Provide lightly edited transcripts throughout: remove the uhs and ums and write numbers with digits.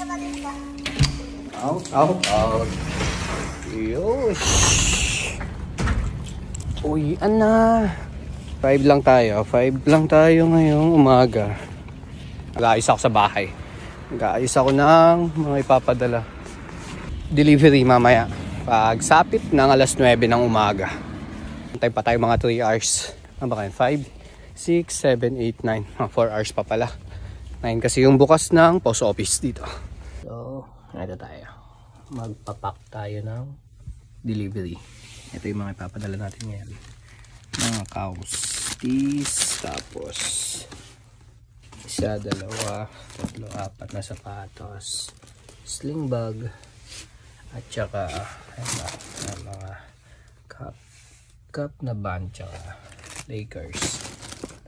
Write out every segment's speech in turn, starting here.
Out, out, out. Yosh. Uy, ana. 5 lang tayo. 5 lang tayo ngayong umaga. Nag-aayos ako sa bahay. Nag-aayos ako ng mga ipapadala. Delivery mamaya. Pag sapit ng alas 9 ng umaga. Antay pa tayo mga 3 hours. Ano ba kayo? 5, 6, 7, 8, 9. 4 hours pa pala. 9 kasi yung bukas ng post office dito. So, ito tayo. Magpapack tayo ng delivery. Ito yung mga ipapadala natin ngayon. Mga cows, teas, tapos isa, dalawa, tatlo, 4 na sapatos, sling bag, at saka mga cup na band, tsaka Lakers,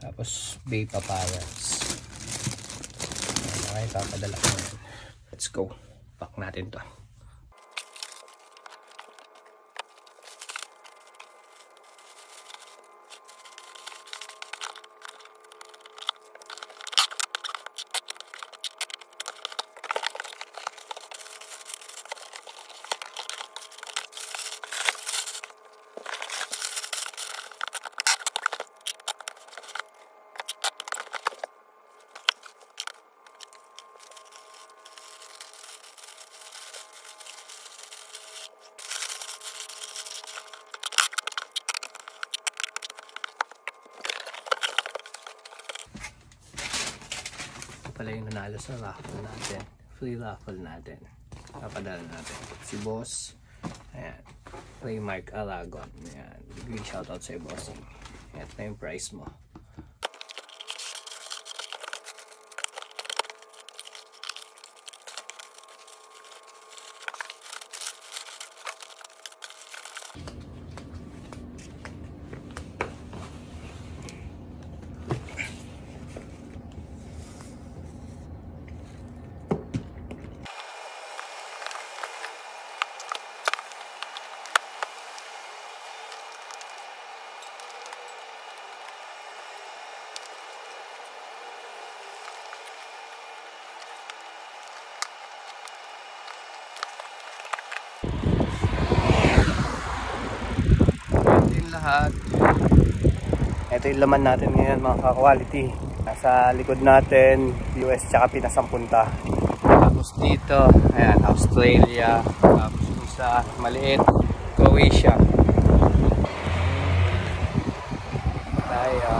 tapos bay paparas. Mga ipapadala ko ngayon. Let's go, pack natin to. Pala yung nanalo sa raffle natin, free raffle natin, papadala natin si boss. Ayan, Raymark Aragon. Ayan, big shoutout sa boss. Ayan na yung price mo. Lahat. Ito yung laman natin ngayon mga ka-quality. Nasa likod natin US tsaka Pinas ang punta. Tapos dito, ayan, Australia. Tapos yung sa maliit, Croatia. Tayo.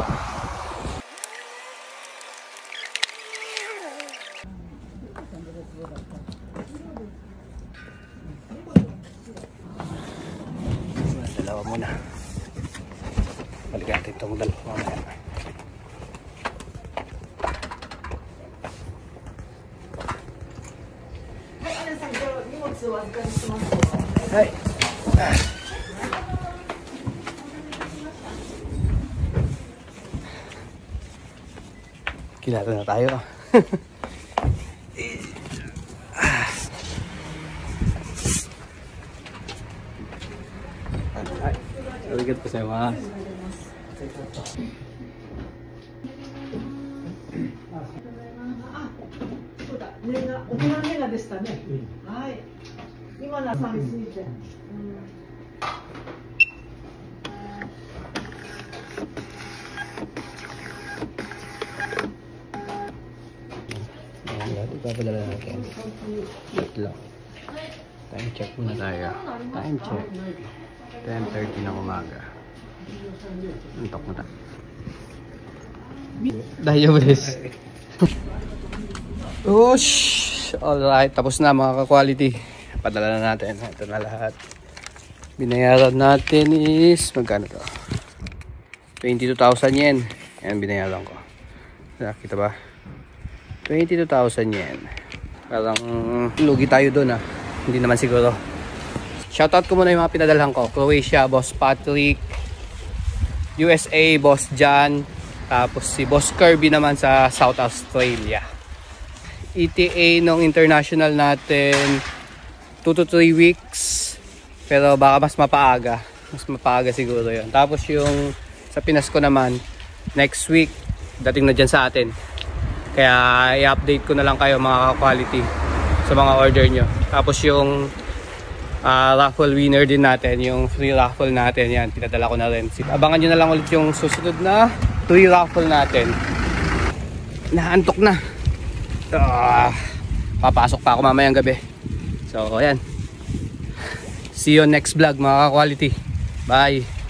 Dalawa muna. Balik natin itong dalawa mamaya. Hey. Kilala na tayo. Arigatou gozaimasu. 大人ネガでしたね。はい。今のは寂しいで。Ipapadala natin. Tatlo. Time check muna tayo. Time check. 10:30 ng umaga. Antok mo tayo. Diabetes. Osh! Alright, tapos na mga ka-quality. Padala na natin. Ito na lahat. Binayaran natin is magkano to? 22,000 yen. Ayan binayaran ko. Nakita ba? 22,000 yen. Parang lugi tayo doon ah. Hindi naman siguro. Shoutout ko muna yung mga pinadalhan ko. Croatia, Boss Patrick. USA, Boss John. Tapos si Boss Kirby naman sa South Australia. ETA nung international natin 2 to 3 weeks. Pero baka mas mapaaga. Mas mapaaga siguro yun. Tapos yung sa Pinas ko naman, next week, dating na dyan sa atin. Kaya i-update ko na lang kayo mga quality. sa mga order nyo. Tapos yung raffle winner din natin, yung free raffle natin, yan, pinadala ko na rin. Abangan nyo na lang ulit yung susunod na free raffle natin. Naantok na. Papasok pa ako mamayang gabi. So ayan, see you next vlog mga ka-quality. Bye.